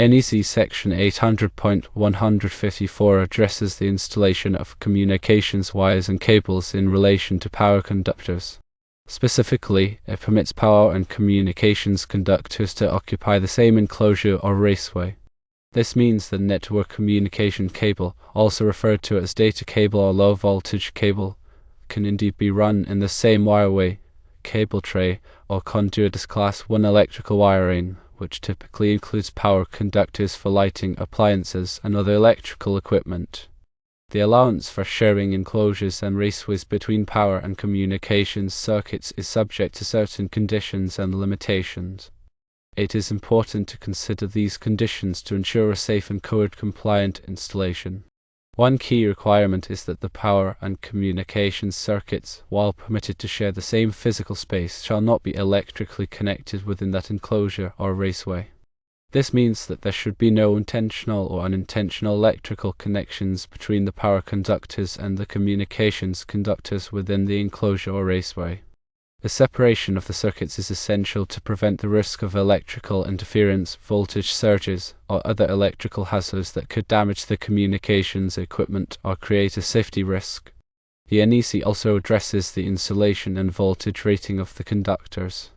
NEC Section 800.154 addresses the installation of communications wires and cables in relation to power conductors. Specifically, it permits power and communications conductors to occupy the same enclosure or raceway. This means the network communication cable, also referred to as data cable or low voltage cable, can indeed be run in the same wireway, cable tray, or conduit as Class 1 electrical wiring, which typically includes power conductors for lighting appliances and other electrical equipment. The allowance for sharing enclosures and raceways between power and communications circuits is subject to certain conditions and limitations. It is important to consider these conditions to ensure a safe and code-compliant installation. One key requirement is that the power and communications circuits, while permitted to share the same physical space, shall not be electrically connected within that enclosure or raceway. This means that there should be no intentional or unintentional electrical connections between the power conductors and the communications conductors within the enclosure or raceway. The separation of the circuits is essential to prevent the risk of electrical interference, voltage surges, or other electrical hazards that could damage the communications equipment or create a safety risk. The NEC also addresses the insulation and voltage rating of the conductors.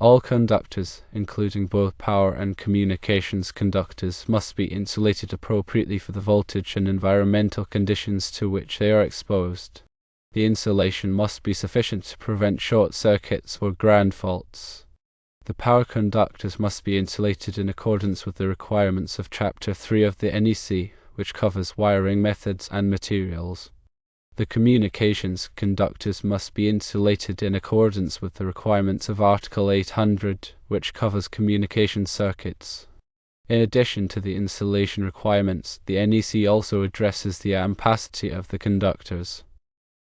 All conductors, including both power and communications conductors, must be insulated appropriately for the voltage and environmental conditions to which they are exposed. The insulation must be sufficient to prevent short circuits or ground faults. The power conductors must be insulated in accordance with the requirements of Chapter 3 of the NEC, which covers wiring methods and materials. The communications conductors must be insulated in accordance with the requirements of Article 800, which covers communication circuits. In addition to the insulation requirements, the NEC also addresses the ampacity of the conductors.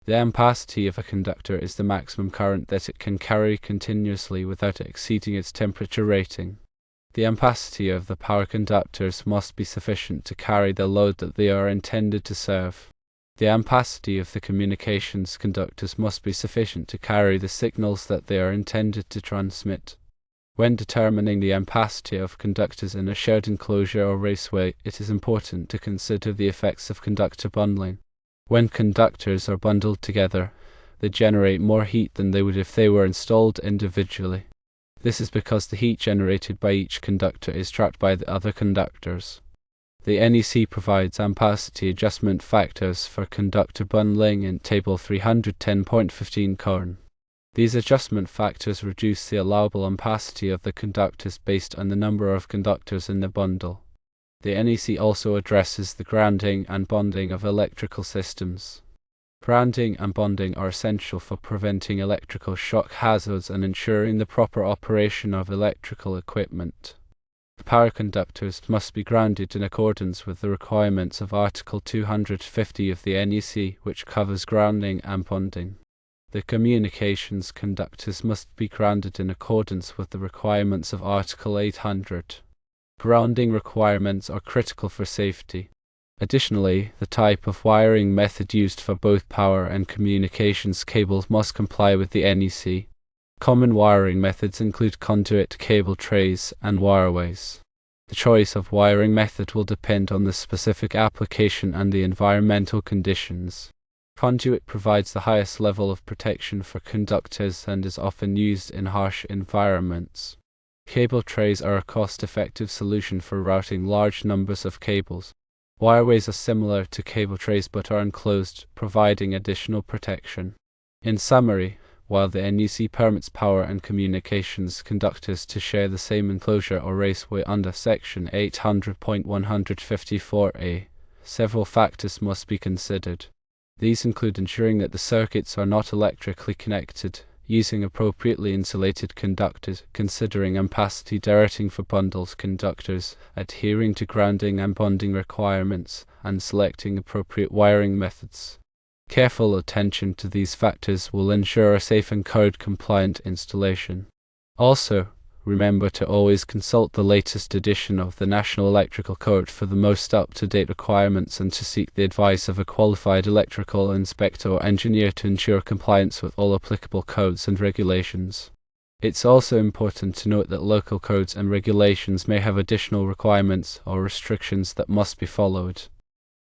The ampacity of a conductor is the maximum current that it can carry continuously without exceeding its temperature rating. The ampacity of the power conductors must be sufficient to carry the load that they are intended to serve. The ampacity of the communications conductors must be sufficient to carry the signals that they are intended to transmit. When determining the ampacity of conductors in a shared enclosure or raceway, it is important to consider the effects of conductor bundling. When conductors are bundled together, they generate more heat than they would if they were installed individually. This is because the heat generated by each conductor is trapped by the other conductors. The NEC provides ampacity adjustment factors for conductor bundling in Table 310.15 Corn. These adjustment factors reduce the allowable ampacity of the conductors based on the number of conductors in the bundle. The NEC also addresses the grounding and bonding of electrical systems. Grounding and bonding are essential for preventing electrical shock hazards and ensuring the proper operation of electrical equipment. The power conductors must be grounded in accordance with the requirements of Article 250 of the NEC, which covers grounding and bonding. The communications conductors must be grounded in accordance with the requirements of Article 800. Grounding requirements are critical for safety. Additionally, the type of wiring method used for both power and communications cables must comply with the NEC. Common wiring methods include conduit, cable trays, and wireways. The choice of wiring method will depend on the specific application and the environmental conditions. Conduit provides the highest level of protection for conductors and is often used in harsh environments. Cable trays are a cost-effective solution for routing large numbers of cables. Wireways are similar to cable trays but are enclosed, providing additional protection. In summary, while the NEC permits power and communications conductors to share the same enclosure or raceway under Section 800.154a, several factors must be considered. These include ensuring that the circuits are not electrically connected, using appropriately insulated conductors, considering ampacity directing for bundled conductors, adhering to grounding and bonding requirements, and selecting appropriate wiring methods. Careful attention to these factors will ensure a safe and code-compliant installation. Also, remember to always consult the latest edition of the National Electrical Code for the most up-to-date requirements and to seek the advice of a qualified electrical inspector or engineer to ensure compliance with all applicable codes and regulations. It's also important to note that local codes and regulations may have additional requirements or restrictions that must be followed.